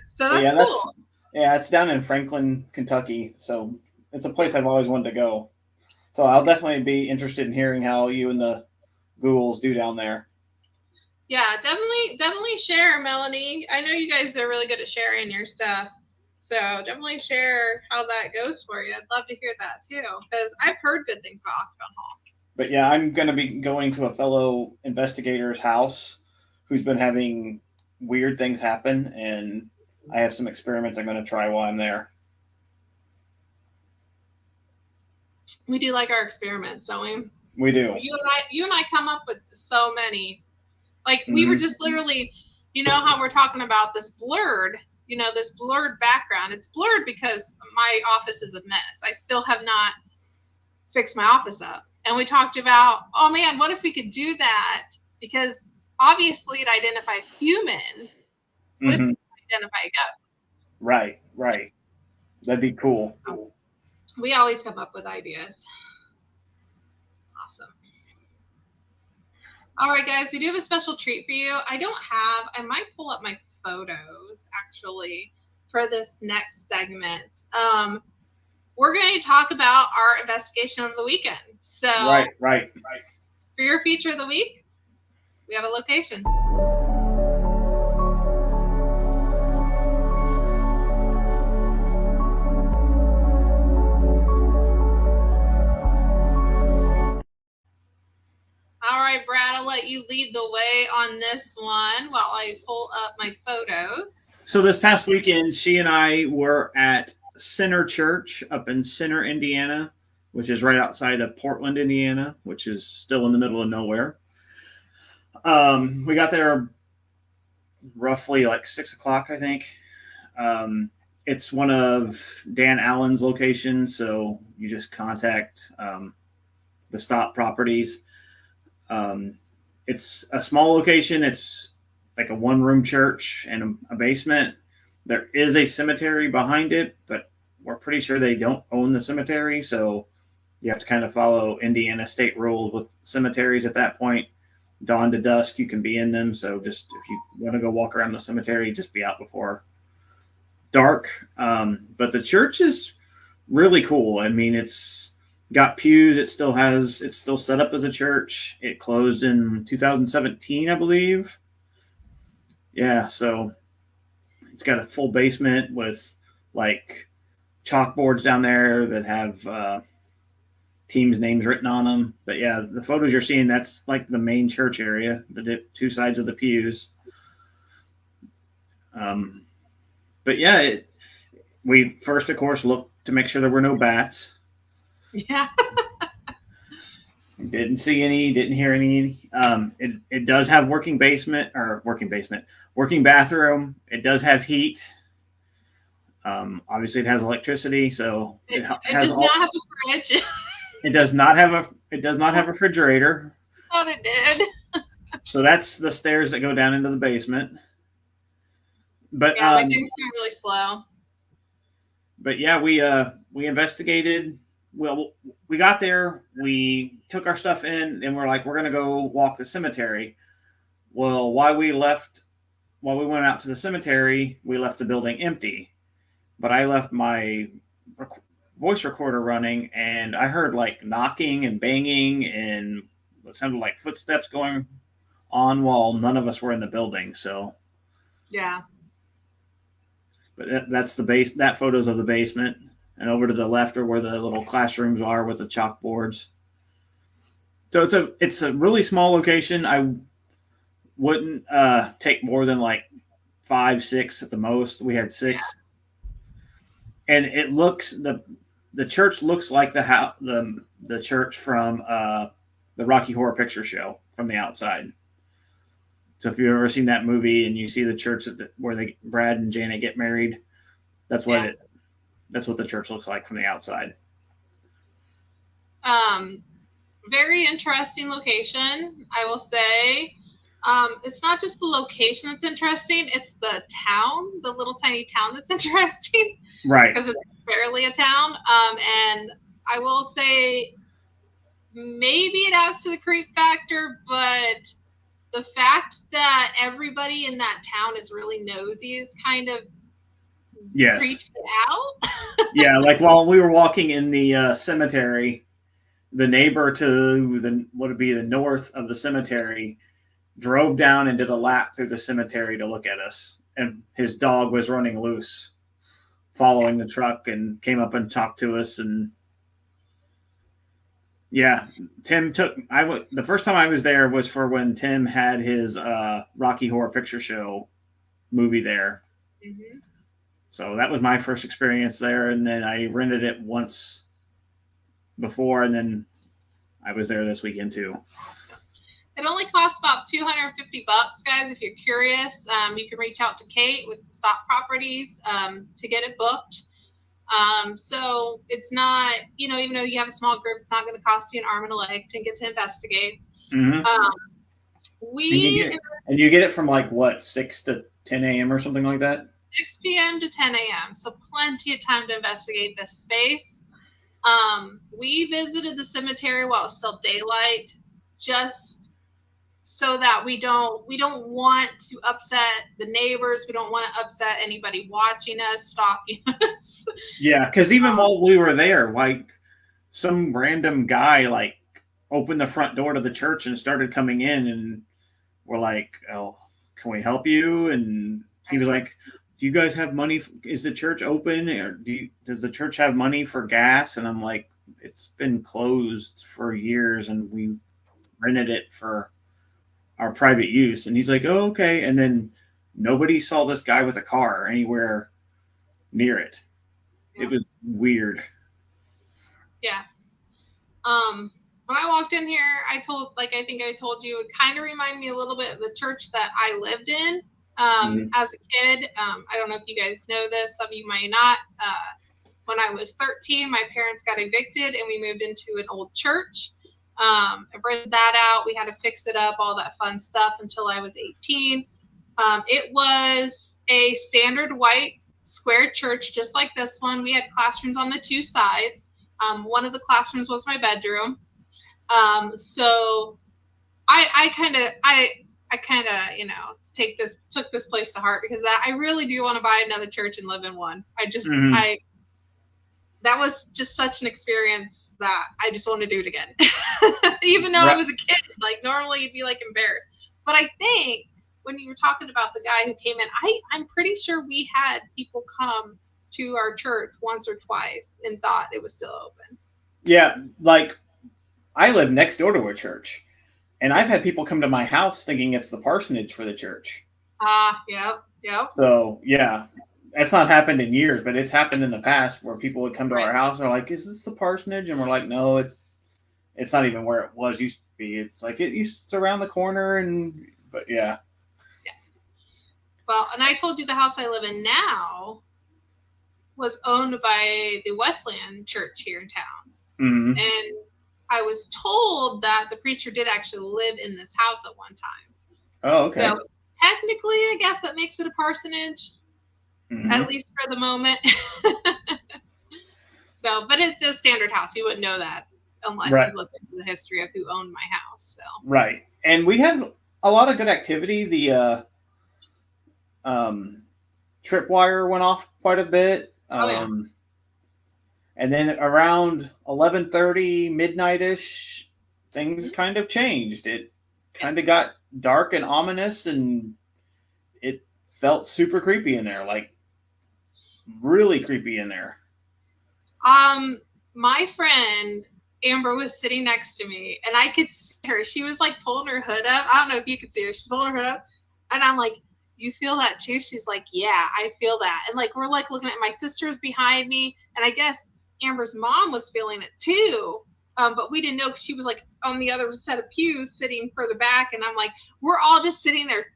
So that's cool. It's down in Franklin, Kentucky. So it's a place I've always wanted to go. So I'll definitely be interested in hearing how you and the ghouls do down there. Yeah, definitely share, Melanie. I know you guys are really good at sharing your stuff. So definitely share how that goes for you. I'd love to hear that too, because I've heard good things about Octagon Hall. But yeah, I'm going to be going to a fellow investigator's house who's been having weird things happen, and I have some experiments I'm going to try while I'm there. We do like our experiments, don't we? We do. You and I come up with so many. Like, we were just literally, you know how we're talking about this blurred background. It's blurred because my office is a mess. I still have not fixed my office up. And we talked about, oh man, what if we could do that? Because obviously it identifies humans. What if we identify ghosts? Right. That'd be cool. We always come up with ideas. Awesome. All right, guys, we do have a special treat for you. I might pull up my photos, actually, for this next segment. We're going to talk about our investigation of the weekend. So, right. For your feature of the week, we have a location. All right, Brad, I'll let you lead the way on this one while I pull up my photos. So this past weekend, she and I were at Center Church up in Center, Indiana, which is right outside of Portland, Indiana, which is still in the middle of nowhere. We got there roughly like 6 o'clock, I think. It's one of Dan Allen's locations, so you just contact the Stop Properties. It's a small location. It's like a one-room church and a basement. There is a cemetery behind it, but we're pretty sure they don't own the cemetery, so you have to kind of follow Indiana state rules with cemeteries at that point. Dawn to dusk, you can be in them, so just if you want to go walk around the cemetery, just be out before dark. But the church is really cool. I mean, it's got pews. It's still set up as a church. It closed in 2017, I believe. Yeah, so it's got a full basement with like chalkboards down there that have teams' names written on them. But yeah, the photos you're seeing, that's like the main church area, the two sides of the pews. But yeah, we first, of course, looked to make sure there were no bats. Yeah. Didn't see any, didn't hear any. It does have working bathroom. It does have heat. Obviously, it has electricity, so it does not have a fridge. It does not have a refrigerator. Thought it did. So that's the stairs that go down into the basement. But yeah, my things are really slow. But yeah, we investigated. Well, we got there, we took our stuff in, and we're like, we're going to go walk the cemetery. Well, while we left while we went out to the cemetery, we left the building empty, but I left my voice recorder running, and I heard like knocking and banging and what sounded like footsteps going on while none of us were in the building. So Yeah. but that's the base. That photos of the basement, and over to the left are where the little classrooms are with the chalkboards. So it's a really small location. I wouldn't take more than like 5, 6 at the most. We had 6, and it looks the church looks like the church from the Rocky Horror Picture Show from the outside. So if you've ever seen that movie and you see the church where Brad and Janet get married, that's what that's what the church looks like from the outside. Very interesting location, I will say. It's not just the location that's interesting, it's the town, the little tiny town that's interesting. Right. Because it's barely a town. And I will say maybe it adds to the creep factor, but the fact that everybody in that town is really nosy is kind of creeps it out. Yeah, like while we were walking in the cemetery, the neighbor to what would be the north of the cemetery drove down and did a lap through the cemetery to look at us. And his dog was running loose, following the truck, and came up and talked to us. And yeah, Tim the first time I was there was for when Tim had his Rocky Horror Picture Show movie there. Mm-hmm. So that was my first experience there. And then I rented it once before, and then I was there this weekend too. It only costs about $250, guys. If you're curious, you can reach out to Kate with Stock Properties to get it booked. So it's not, even though you have a small group, it's not going to cost you an arm and a leg to get to investigate. Mm-hmm. And you get it from like what, 6 to 10 a.m. or something like that? 6 p.m. to 10 a.m. So plenty of time to investigate this space. We visited the cemetery while it was still daylight, just so that we don't want to upset the neighbors. We don't want to upset anybody watching us, stalking us. Yeah, because even while we were there, like some random guy like opened the front door to the church and started coming in, and we're like, "Oh, can we help you?" And he was like, "Do you guys have money? Is the church open, or does the church have money for gas?" And I'm like, "It's been closed for years, and we rented it for our private use." And he's like, "Oh, okay." And then nobody saw this guy with a car anywhere near it. Yeah. It was weird. Yeah. When I walked in here, I think I told you, it kind of reminded me a little bit of the church that I lived in as a kid. I don't know if you guys know this, some of you might not. When I was 13, my parents got evicted and we moved into an old church. I rented that out. We had to fix it up, all that fun stuff until I was 18. It was a standard white square church, just like this one. We had classrooms on the 2 sides. One of the classrooms was my bedroom. So I kind of took this place to heart, because I really do want to buy another church and live in one. That was just such an experience that I just want to do it again. Even though I was a kid, like normally you'd be like embarrassed. But I think when you were talking about the guy who came in, I'm pretty sure we had people come to our church once or twice and thought it was still open. Yeah, like I live next door to a church, and I've had people come to my house thinking it's the parsonage for the church. Yep. So yeah. It's not happened in years, but it's happened in the past where people would come to our house and are like, "Is this the parsonage?" And we're like, "No, it's not even where it used to be. It's like it's around the corner." But yeah. Well, and I told you the house I live in now was owned by the Wesleyan Church here in town. Mm-hmm. And I was told that the preacher did actually live in this house at one time. Oh, okay. So technically, I guess that makes it a parsonage. Mm-hmm. At least for the moment. But it's a standard house. You wouldn't know that unless you looked into the history of who owned my house. So. Right. And we had a lot of good activity. tripwire went off quite a bit. Oh yeah. And then around 11:30 midnight-ish, things Mhm. kind of changed. It kind of Yes. got dark and ominous, and it felt super creepy in there, like really creepy in there. My friend Amber was sitting next to me, and I could see her. She was like pulling her hood up. I don't know if you could see her. She's pulling her hood up, and I'm like, "You feel that too?" She's like, "Yeah, I feel that." And like we're like looking at my sister's behind me, and I guess Amber's mom was feeling it too. But we didn't know because she was like on the other set of pews, sitting further back, and I'm like, we're all just sitting there,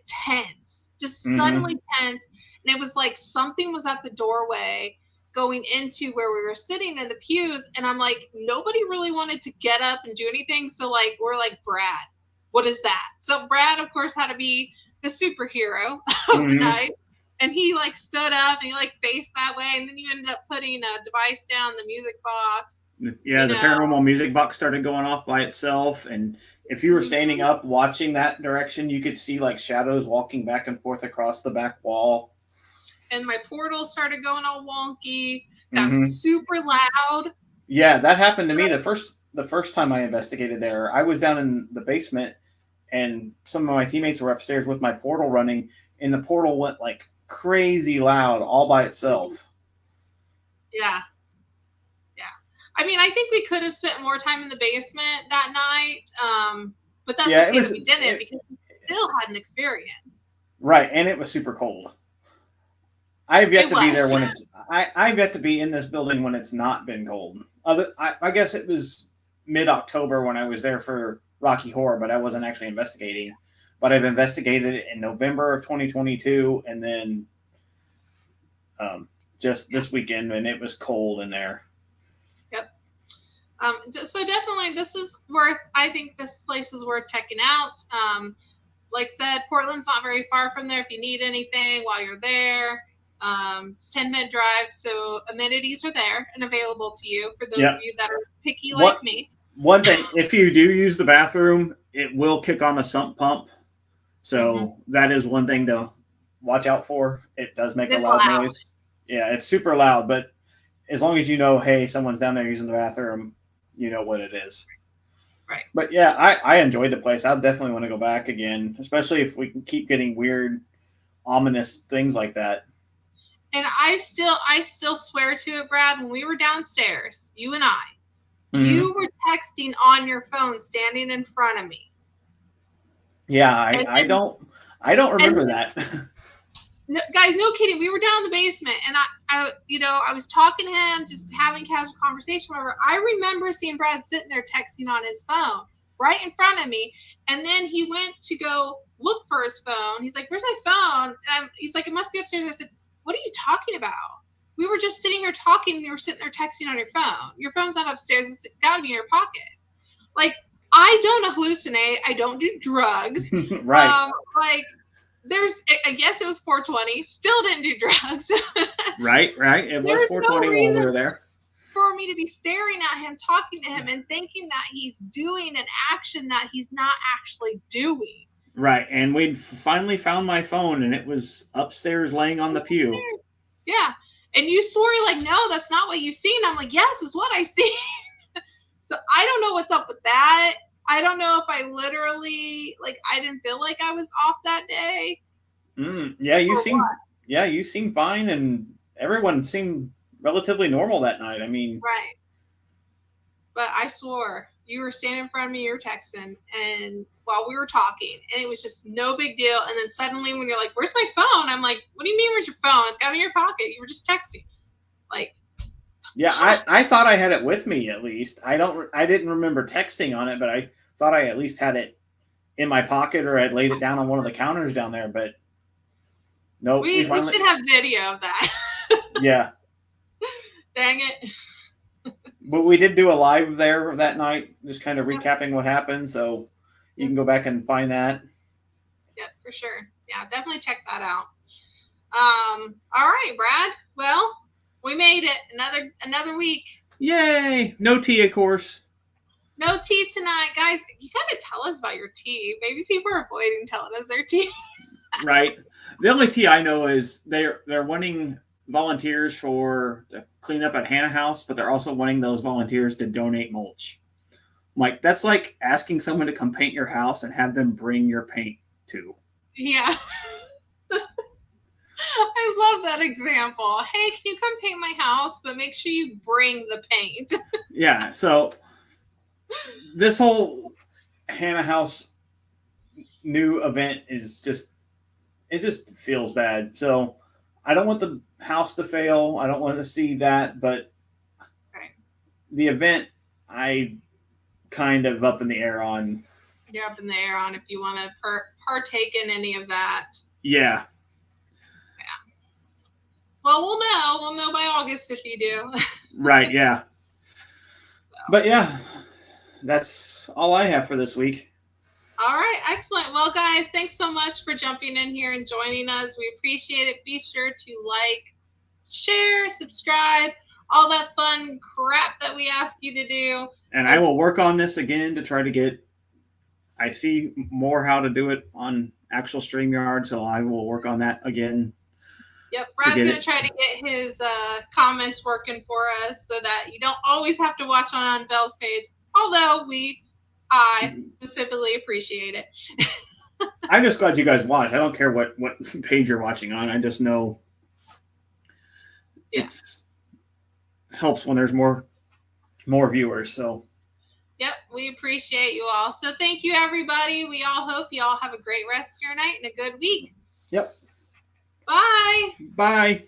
tense, just suddenly tense, and it was like something was at the doorway going into where we were sitting in the pews, and I'm like, nobody really wanted to get up and do anything. So like we're like, Brad, what is that? So Brad, of course, had to be the superhero of the night. And he like stood up and he like faced that way, and then you ended up putting a device down the music box. Yeah, the paranormal music box started going off by itself, and if you were standing up watching that direction, you could see like shadows walking back and forth across the back wall. And my portal started going all wonky. Got super loud. Yeah, that happened to me the first time I investigated there. I was down in the basement, and some of my teammates were upstairs with my portal running, and the portal went like crazy loud all by itself. Yeah. I mean, I think we could have spent more time in the basement that night, but that's okay that we didn't because we still had an experience. Right, and it was super cold. I've yet to be there when it's. I've yet to be in this building when it's not been cold. I guess it was mid-October when I was there for Rocky Horror, but I wasn't actually investigating. But I've investigated it in November of 2022, and then just this weekend, and it was cold in there. Yep. So definitely, I think this place is worth checking out. Like I said, Portland's not very far from there if you need anything while you're there. It's 10-minute drive, so amenities are there and available to you for those of you that are picky like me. One thing, if you do use the bathroom, it will kick on a sump pump. So that is one thing to watch out for. It does make a loud noise. Yeah, it's super loud, but as long as you know, hey, someone's down there using the bathroom, you know what it is. Right. But yeah, I enjoyed the place. I'll definitely want to go back again, especially if we can keep getting weird, ominous things like that. And I still swear to it, Brad, when we were downstairs, you and I, you were texting on your phone standing in front of me. Yeah, I don't remember that. No, guys, no kidding. We were down in the basement, and I was talking to him, just having casual conversation, whatever. I remember seeing Brad sitting there texting on his phone right in front of me, and then he went to go look for his phone. He's like, "Where's my phone?" And he's like, "It must be upstairs." I said, "What are you talking about? We were just sitting here talking, and you were sitting there texting on your phone. Your phone's not upstairs. It's got to be in your pocket." Like, I don't hallucinate. I don't do drugs. Right. I guess it was 420. Still didn't do drugs. Right. It was 420 while we were there. For me to be staring at him, talking to him, and thinking that he's doing an action that he's not actually doing. Right, and we'd finally found my phone, and it was upstairs laying on the pew. Yeah, and you swore like, no, that's not what you seen. I'm like, yes, it's what I see. So I don't know what's up with that. I don't know if I literally, I didn't feel like I was off that day. Yeah, you seemed fine, and everyone seemed relatively normal that night. I mean, right. But I swore you were standing in front of me, you were texting, and while we were talking, and it was just no big deal. And then suddenly, when you're like, "Where's my phone?" I'm like, "What do you mean, where's your phone? It's got to be in your pocket. You were just texting." Yeah, I thought I had it with me at least. I didn't remember texting on it, but I thought I at least had it in my pocket, or I'd laid it down on one of the counters down there. But no, we should have video of that. Yeah. Dang it. But we did do a live there that night, just kind of recapping what happened. So you can go back and find that. Yeah, for sure. Yeah, definitely check that out. All right, Brad. Well, we made it another week. Yay! No tea, of course. No tea tonight, guys. You gotta tell us about your tea. Maybe people are avoiding telling us their tea. Right. The only tea I know is they're wanting volunteers to clean up at Hannah House, but they're also wanting those volunteers to donate mulch. Like, that's like asking someone to come paint your house and have them bring your paint too. Yeah. I love that example. Hey, can you come paint my house? But make sure you bring the paint. Yeah, so this whole Hannah House new event is it just feels bad. So I don't want the house to fail. I don't want to see that, but Right. The event I kind of up in the air on. You're up in the air on if you want to partake in any of that. Yeah. Well, we'll know. We'll know by August if you do. Right, yeah. But yeah, that's all I have for this week. All right, excellent. Well, guys, thanks so much for jumping in here and joining us. We appreciate it. Be sure to like, share, subscribe, all that fun crap that we ask you to do. And I will work on this again to try to get, I see more how to do it on actual StreamYard, so I will work on that again. Yep, Brad's going to try to get his comments working for us so that you don't always have to watch on Unveil's page, although I specifically appreciate it. I'm just glad you guys watch. I don't care what page you're watching on. I just know it's helps when there's more viewers. So yep, we appreciate you all. So thank you, everybody. We all hope you all have a great rest of your night and a good week. Yep. Bye. Bye.